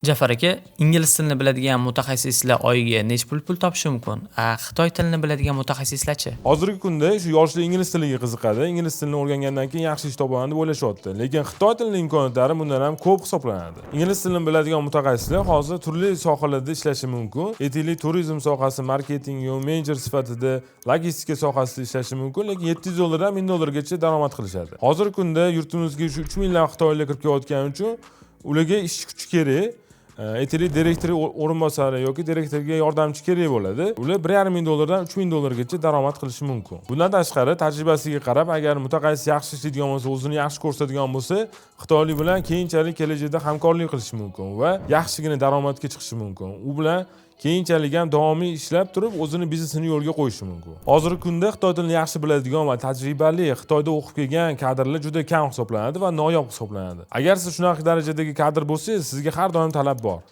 Jafar aka, ingliz tilini biladigan mutaxassislar oyiga necha pul topishi mumkin? Xitoy tilini biladigan mutaxassislarchi? Hozirgi kunda shu yoshlar ingliz tiliga qiziqadi, ingliz tilini o'rgangandan keyin yaxshi ish topaman deb o'ylashyapti. Lekin Xitoy tilining imkoniyatlari bundan ham ko'p hisoblanadi. Ingliz tilini biladigan mutaxassislar hozir turli sohalarda ishlashi mumkin. Aytaylik, turizm sohasi, marketing, menejer sifatida, logistika sohasida ishlashi mumkin, lekin $700 dan $1000 gacha daromad qilishadi. Hozirgi kunda yurtimizga shu 3 minglab xitoylik kirib kelayotgani uchun ularga ishchi kuch kerak. Aytaylik, direktor o'rinbosari yoki direktorga yordamchi kerak bo'ladi. Ular $1,500 dan $3,000 gacha daromad qilishi mumkin. Bundan tashqari, tajribasiga qarab, agar mutaxassis yaxshi ishlaydigan bo'lsa, o'zini yaxshi ko'rsatadigan bo'lsa, xitoylik bilan keyinchalik kelajakda hamkorlik qilishi mumkin va yaxshigina daromadga chiqishi mumkin. U bilan keyinchalik ham davomiy ishlab turib, o'zini biznesini yo'lga qo'yishi mumkin. Hozirgi kunda xitoy tilini yaxshi biladigan va tajribali Xitoyda o'qib kelgan kadrlar juda kam hisoblanadi va noyob hisoblanadi. Agar siz shunaqa darajadagi kadr bo'lsangiz, sizga har doim talab bor.